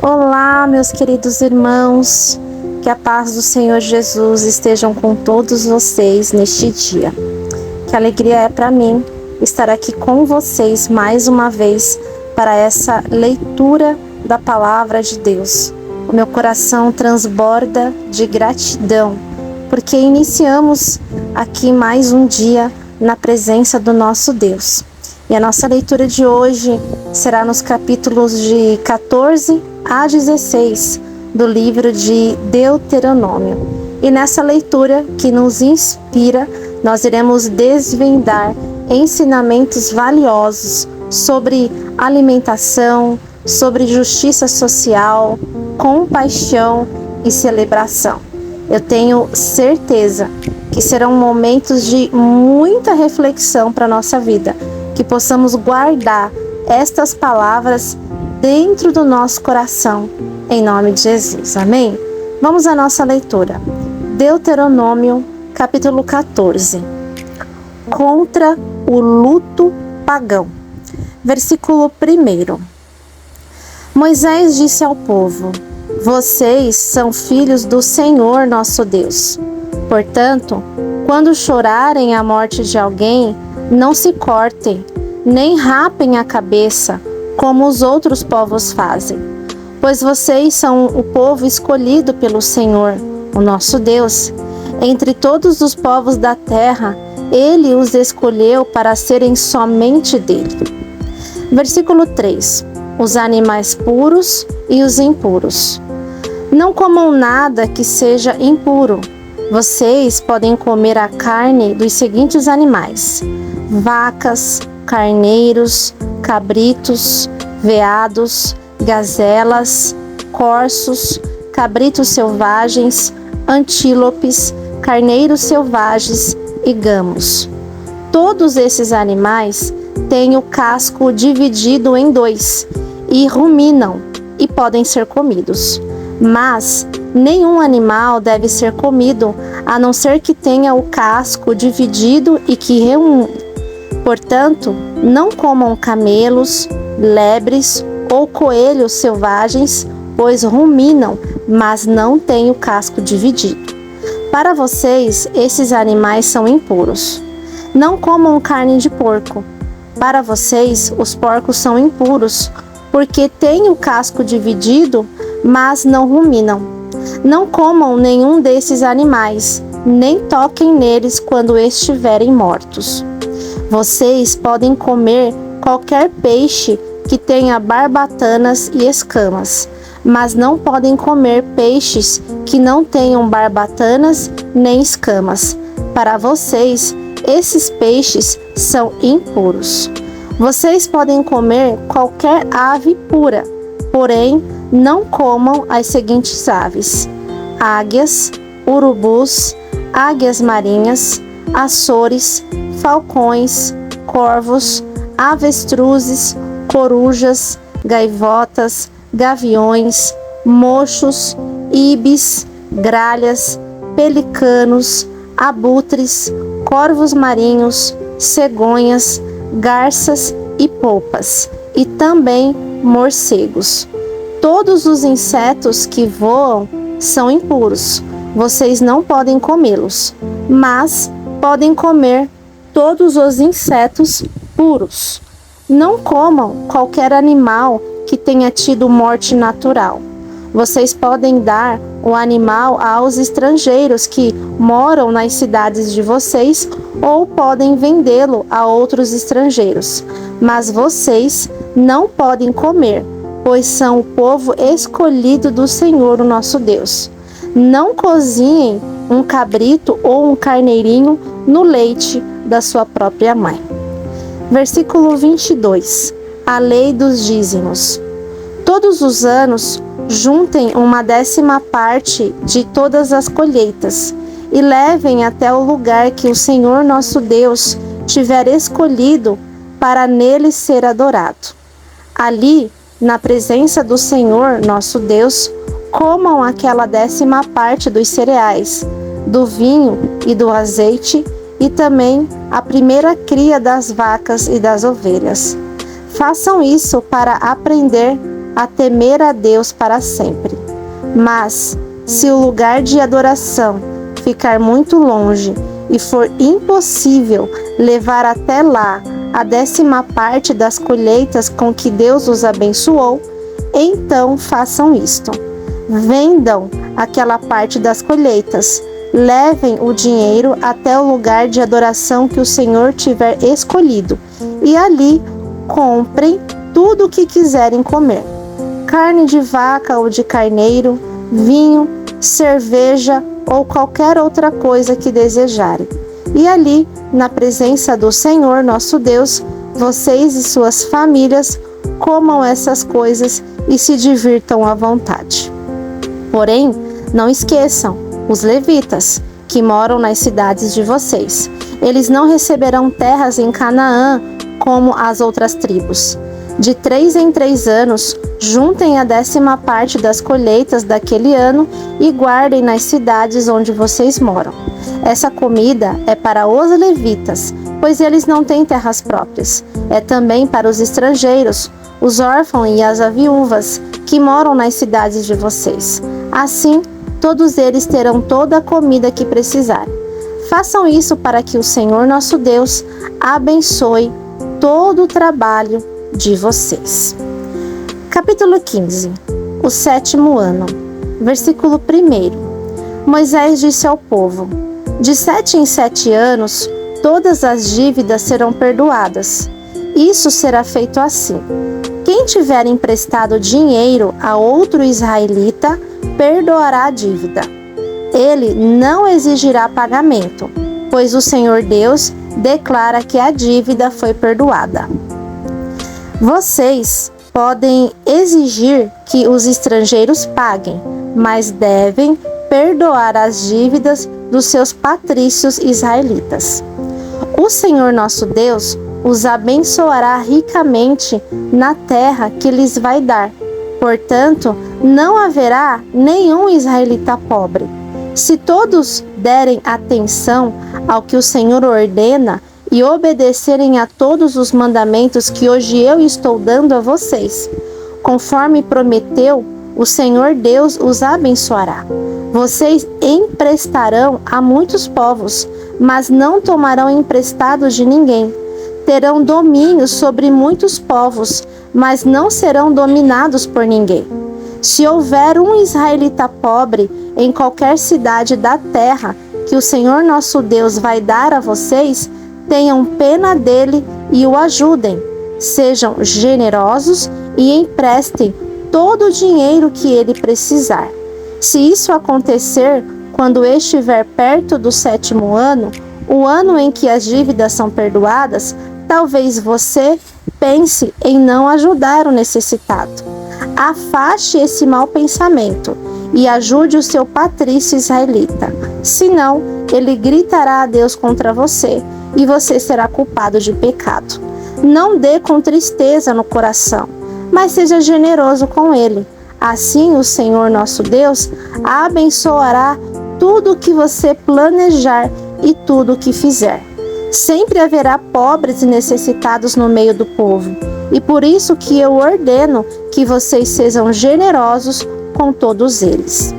Olá, meus queridos irmãos, que a paz do Senhor Jesus estejam com todos vocês neste dia. Que alegria é para mim estar aqui com vocês mais uma vez para essa leitura da palavra de Deus. O meu coração transborda de gratidão, porque iniciamos aqui mais um dia na presença do nosso Deus. E a nossa leitura de hoje será nos capítulos de 14 a 16 do livro de Deuteronômio. E nessa leitura que nos inspira, nós iremos desvendar ensinamentos valiosos sobre alimentação, sobre justiça social, compaixão e celebração. Eu tenho certeza que serão momentos de muita reflexão para a nossa vida, que possamos guardar estas palavras dentro do nosso coração, em nome de Jesus. Amém? Vamos à nossa leitura. Deuteronômio, capítulo 14. Contra o luto pagão. Versículo 1. Moisés disse ao povo: vocês são filhos do Senhor nosso Deus. Portanto, quando chorarem a morte de alguém, não se cortem, nem rapem a cabeça, como os outros povos fazem. Pois vocês são o povo escolhido pelo Senhor, o nosso Deus. Entre todos os povos da terra, Ele os escolheu para serem somente dele. Versículo 3. Os animais puros e os impuros. Não comam nada que seja impuro. Vocês podem comer a carne dos seguintes animais: vacas, carneiros, cabritos, veados, gazelas, corços, cabritos selvagens, antílopes, carneiros selvagens e gamos. Todos esses animais têm o casco dividido em dois e ruminam e podem ser comidos. Mas nenhum animal deve ser comido, a não ser que tenha o casco dividido e que reúne. Portanto, não comam camelos, lebres ou coelhos selvagens, pois ruminam, mas não têm o casco dividido. Para vocês, esses animais são impuros. Não comam carne de porco. Para vocês, os porcos são impuros, porque têm o casco dividido, mas não ruminam. Não comam nenhum desses animais, nem toquem neles quando estiverem mortos. Vocês podem comer qualquer peixe que tenha barbatanas e escamas, mas não podem comer peixes que não tenham barbatanas nem escamas. Para vocês, esses peixes são impuros. Vocês podem comer qualquer ave pura, porém não comam as seguintes aves: águias, urubus, águias marinhas, açores, falcões, corvos, avestruzes, corujas, gaivotas, gaviões, mochos, ibis, gralhas, pelicanos, abutres, corvos marinhos, cegonhas, garças e polpas, e também morcegos. Todos os insetos que voam são impuros. Vocês não podem comê-los, mas podem comer todos os insetos puros. Não comam qualquer animal que tenha tido morte natural. Vocês podem dar o animal aos estrangeiros que moram nas cidades de vocês, ou podem vendê-lo a outros estrangeiros. Mas vocês não podem comer, pois são o povo escolhido do Senhor, o nosso Deus. Não cozinhem um cabrito ou um carneirinho no leite da sua própria mãe. Versículo 22. A lei dos dízimos. Todos os anos, juntem 1/10 de todas as colheitas e levem até o lugar que o Senhor nosso Deus tiver escolhido para nele ser adorado. Ali, na presença do Senhor nosso Deus, comam aquela 10ª dos cereais, do vinho e do azeite, e também a primeira cria das vacas e das ovelhas. Façam isso para aprender a temer a Deus para sempre. Mas, se o lugar de adoração ficar muito longe e for impossível levar até lá a 10ª parte das colheitas com que Deus os abençoou, então façam isto: vendam aquela parte das colheitas, levem o dinheiro até o lugar de adoração que o Senhor tiver escolhido, e ali comprem tudo o que quiserem comer: carne de vaca ou de carneiro, vinho, cerveja ou qualquer outra coisa que desejarem. E ali, na presença do Senhor nosso Deus, vocês e suas famílias comam essas coisas e se divirtam à vontade. Porém, não esqueçam os levitas, que moram nas cidades de vocês. Eles não receberão terras em Canaã como as outras tribos. De 3 em 3 anos, juntem a 10ª parte das colheitas daquele ano e guardem nas cidades onde vocês moram. Essa comida é para os levitas, pois eles não têm terras próprias. É também para os estrangeiros, os órfãos e as viúvas que moram nas cidades de vocês. Assim, todos eles terão toda a comida que precisarem. Façam isso para que o Senhor nosso Deus abençoe todo o trabalho de vocês. Capítulo 15. O 7º ano. Versículo 1. Moisés disse ao povo: de 7 em 7 anos, todas as dívidas serão perdoadas. Isso será feito assim: quem tiver emprestado dinheiro a outro israelita, perdoará a dívida. Ele não exigirá pagamento, pois o Senhor Deus declara que a dívida foi perdoada. Vocês podem exigir que os estrangeiros paguem, mas devem perdoar as dívidas dos seus patrícios israelitas. O Senhor nosso Deus os abençoará ricamente na terra que lhes vai dar. Portanto, não haverá nenhum israelita pobre. Se todos derem atenção ao que o Senhor ordena e obedecerem a todos os mandamentos que hoje eu estou dando a vocês, conforme prometeu, o Senhor Deus os abençoará. Vocês emprestarão a muitos povos, mas não tomarão emprestado de ninguém. Terão domínio sobre muitos povos, mas não serão dominados por ninguém. Se houver um israelita pobre em qualquer cidade da terra que o Senhor nosso Deus vai dar a vocês, tenham pena dele e o ajudem. Sejam generosos e emprestem todo o dinheiro que ele precisar. Se isso acontecer quando estiver perto do 7º ano, o ano em que as dívidas são perdoadas, talvez você pense em não ajudar o necessitado. Afaste esse mau pensamento e ajude o seu patrício israelita. Senão, ele gritará a Deus contra você e você será culpado de pecado. Não dê com tristeza no coração, mas seja generoso com ele. Assim, o Senhor nosso Deus abençoará tudo o que você planejar e tudo o que fizer. Sempre haverá pobres e necessitados no meio do povo, e por isso que eu ordeno que vocês sejam generosos com todos eles.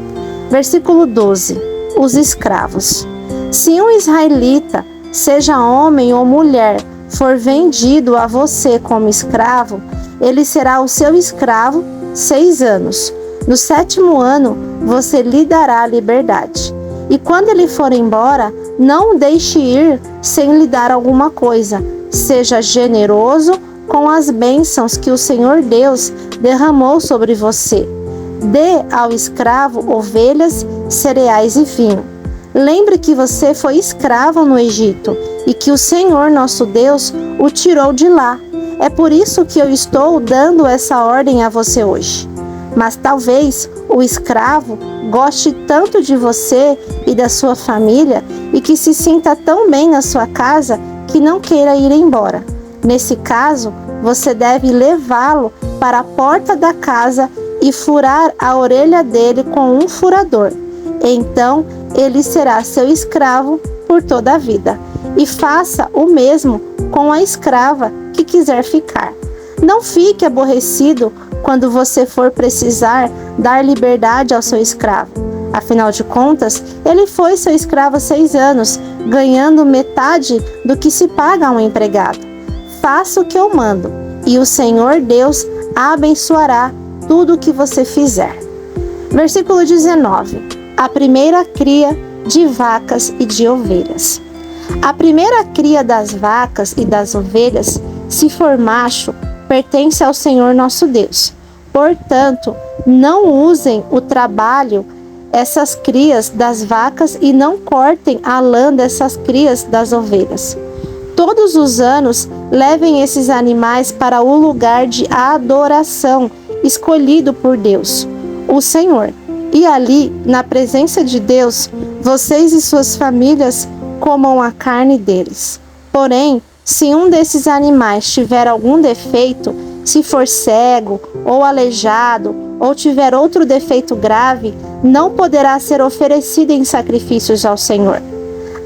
Versículo 12. Os escravos. Se um israelita, seja homem ou mulher, for vendido a você como escravo, ele será o seu escravo 6 anos. No 7º ano, você lhe dará a liberdade. E quando ele for embora, não o deixe ir sem lhe dar alguma coisa. Seja generoso com as bênçãos que o Senhor Deus derramou sobre você. Dê ao escravo ovelhas, cereais e vinho. Lembre que você foi escravo no Egito e que o Senhor nosso Deus o tirou de lá. É por isso que eu estou dando essa ordem a você hoje. Mas talvez o escravo goste tanto de você e da sua família e que se sinta tão bem na sua casa que não queira ir embora. Nesse caso, você deve levá-lo para a porta da casa e furar a orelha dele com um furador. Então, ele será seu escravo por toda a vida. E faça o mesmo com a escrava que quiser ficar. Não fique aborrecido quando você for precisar dar liberdade ao seu escravo. Afinal de contas, ele foi seu escravo há 6 anos, ganhando metade do que se paga a um empregado. Faça o que eu mando, e o Senhor Deus abençoará tudo o que você fizer. Versículo 19. A primeira cria de vacas e de ovelhas. A primeira cria das vacas e das ovelhas, se for macho, pertence ao Senhor nosso Deus. Portanto, não usem o trabalho essas crias das vacas e não cortem a lã dessas crias das ovelhas. Todos os anos, levem esses animais para o lugar de adoração escolhido por Deus, o Senhor. E ali, na presença de Deus, vocês e suas famílias comam a carne deles. Porém, se um desses animais tiver algum defeito, se for cego ou aleijado, ou tiver outro defeito grave, não poderá ser oferecido em sacrifícios ao Senhor.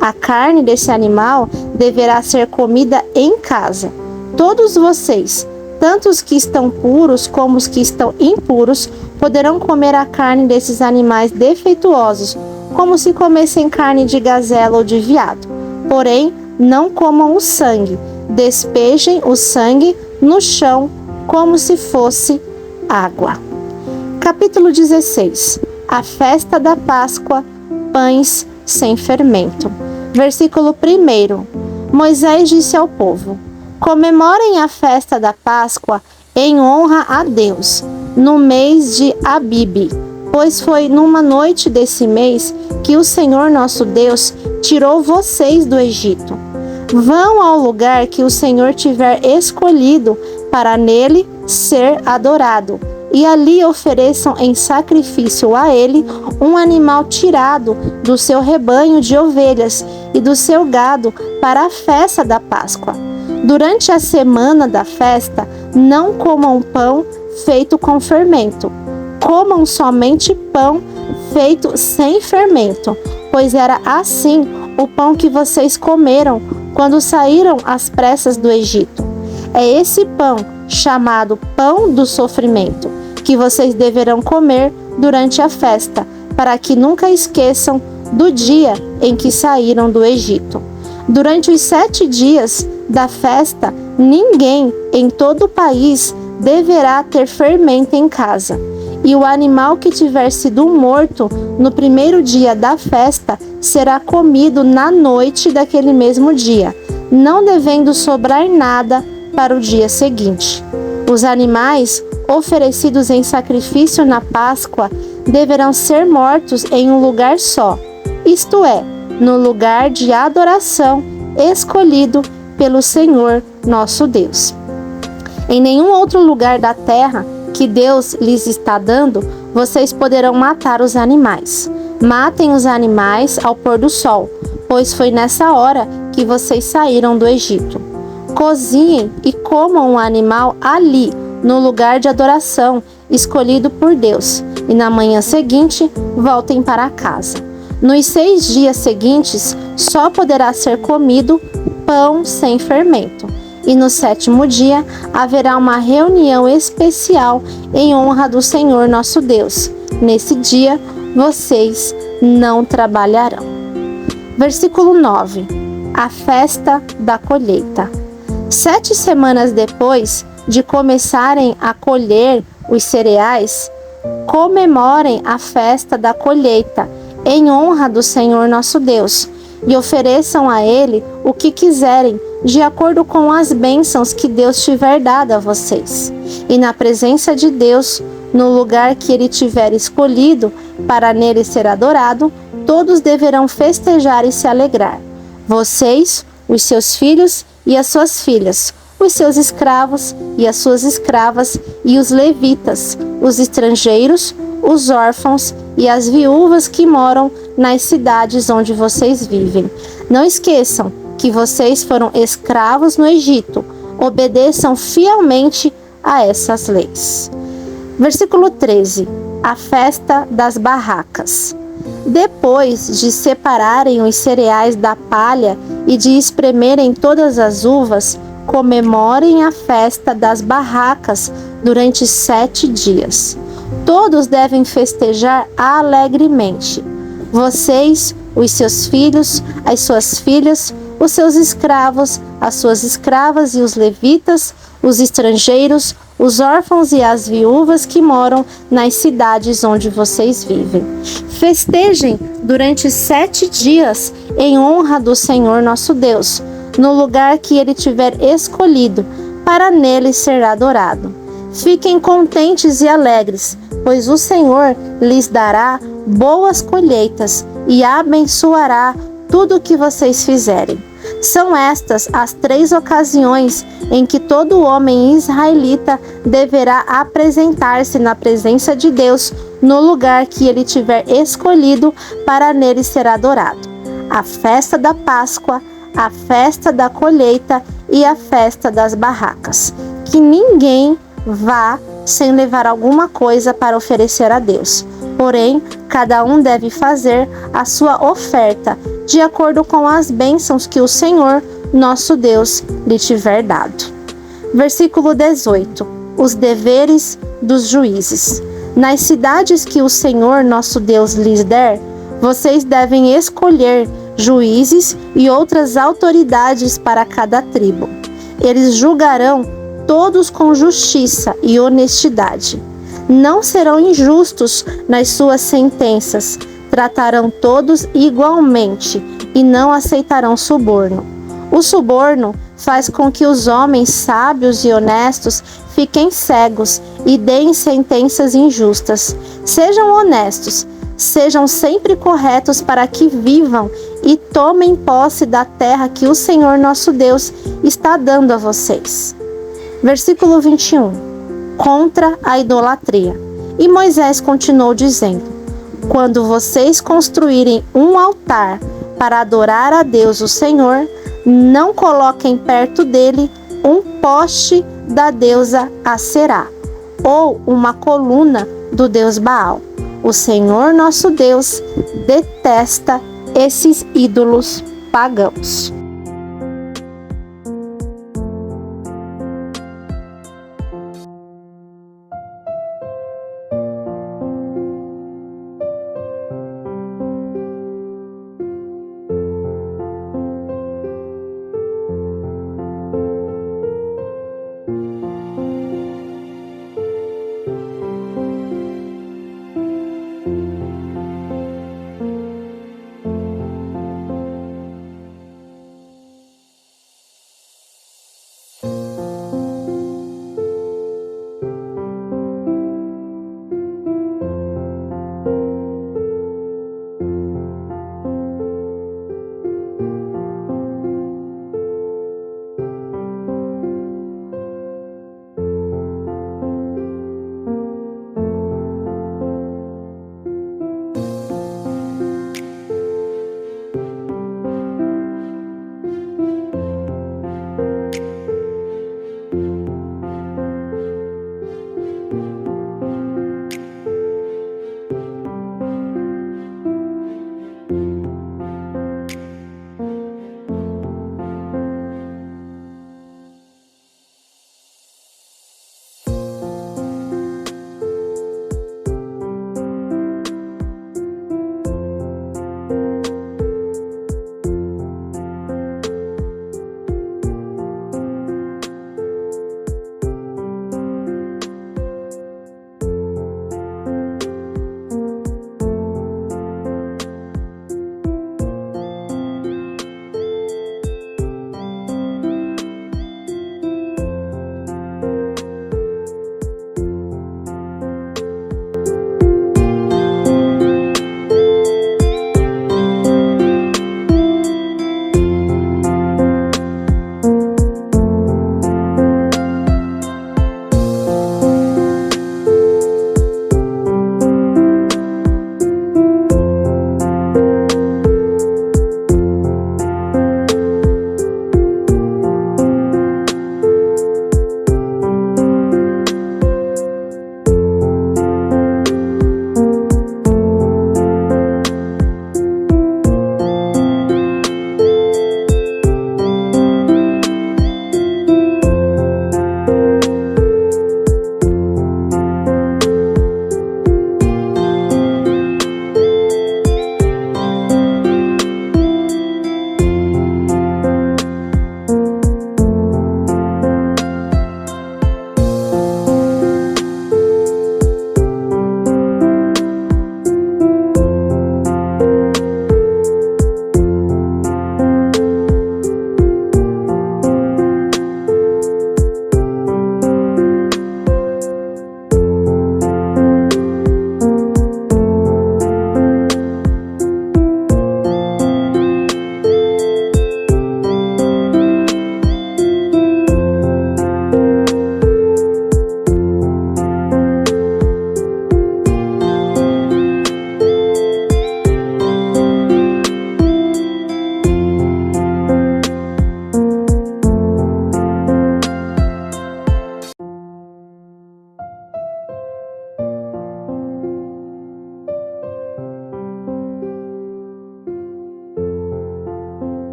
A carne desse animal deverá ser comida em casa. Todos vocês, tanto os que estão puros como os que estão impuros, poderão comer a carne desses animais defeituosos, como se comessem carne de gazela ou de veado. Porém, não comam o sangue. Despejem o sangue no chão, como se fosse água. Capítulo 16. A festa da Páscoa, pães sem fermento. Versículo 1. Moisés disse ao povo: comemorem a festa da Páscoa em honra a Deus, no mês de Abibe, pois foi numa noite desse mês que o Senhor nosso Deus tirou vocês do Egito. Vão ao lugar que o Senhor tiver escolhido para nele ser adorado, e ali ofereçam em sacrifício a ele um animal tirado do seu rebanho de ovelhas e do seu gado para a festa da Páscoa. Durante a semana da festa, não comam pão feito com fermento. Comam somente pão feito sem fermento, pois era assim o pão que vocês comeram quando saíram às pressas do Egito. É esse pão, chamado pão do sofrimento, que vocês deverão comer durante a festa, para que nunca esqueçam do dia em que saíram do Egito. Durante os 7 dias da festa, ninguém em todo o país deverá ter fermento em casa. E o animal que tiver sido morto no primeiro dia da festa será comido na noite daquele mesmo dia, não devendo sobrar nada para o dia seguinte. Os animais oferecidos em sacrifício na Páscoa deverão ser mortos em um lugar só, isto é, no lugar de adoração escolhido pelo Senhor nosso Deus. Em nenhum outro lugar da terra que Deus lhes está dando, vocês poderão matar os animais. Matem os animais ao pôr do sol, pois foi nessa hora que vocês saíram do Egito. Cozinhem e comam o animal ali, no lugar de adoração escolhido por Deus, e na manhã seguinte voltem para casa. Nos 6 dias seguintes só poderá ser comido pão sem fermento, e no 7º dia haverá uma reunião especial em honra do Senhor nosso Deus. Nesse dia vocês não trabalharão. Versículo 9. A festa da colheita. 7 semanas depois de começarem a colher os cereais, comemorem a festa da colheita em honra do Senhor nosso Deus, e ofereçam a Ele o que quiserem, de acordo com as bênçãos que Deus tiver dado a vocês. E na presença de Deus, no lugar que Ele tiver escolhido para nele ser adorado, todos deverão festejar e se alegrar. Vocês, os seus filhos e as suas filhas, os seus escravos e as suas escravas, e os levitas, os estrangeiros, os órfãos e as viúvas que moram nas cidades onde vocês vivem. Não esqueçam que vocês foram escravos no Egito. Obedeçam fielmente a essas leis. Versículo 13. A festa das barracas. Depois de separarem os cereais da palha e de espremerem todas as uvas, comemorem a festa das barracas durante 7 dias. Todos devem festejar alegremente. Vocês, os seus filhos, as suas filhas, os seus escravos, as suas escravas e os levitas, os estrangeiros, os órfãos e as viúvas que moram nas cidades onde vocês vivem. Festejem durante 7 dias em honra do Senhor nosso Deus, no lugar que Ele tiver escolhido, para nele ser adorado. Fiquem contentes e alegres, pois o Senhor lhes dará boas colheitas e abençoará tudo o que vocês fizerem. São estas as 3 ocasiões em que todo homem israelita deverá apresentar-se na presença de Deus no lugar que ele tiver escolhido para nele ser adorado: a festa da Páscoa, a festa da colheita e a festa das barracas. Que ninguém vá sem levar alguma coisa para oferecer a Deus. Porém, cada um deve fazer a sua oferta de acordo com as bênçãos que o Senhor, nosso Deus, lhe tiver dado. Versículo 18. Os deveres dos juízes. Nas cidades que o Senhor, nosso Deus, lhes der, vocês devem escolher juízes e outras autoridades para cada tribo. Eles julgarão todos com justiça e honestidade. Não serão injustos nas suas sentenças, tratarão todos igualmente e não aceitarão suborno. O suborno faz com que os homens sábios e honestos fiquem cegos e deem sentenças injustas. Sejam honestos, sejam sempre corretos para que vivam e tomem posse da terra que o Senhor nosso Deus está dando a vocês. Versículo 21. Contra a idolatria. E Moisés continuou dizendo: quando vocês construírem um altar para adorar a Deus o Senhor, não coloquem perto dele um poste da deusa Aserá ou uma coluna do deus Baal. O Senhor nosso Deus detesta esses ídolos pagãos.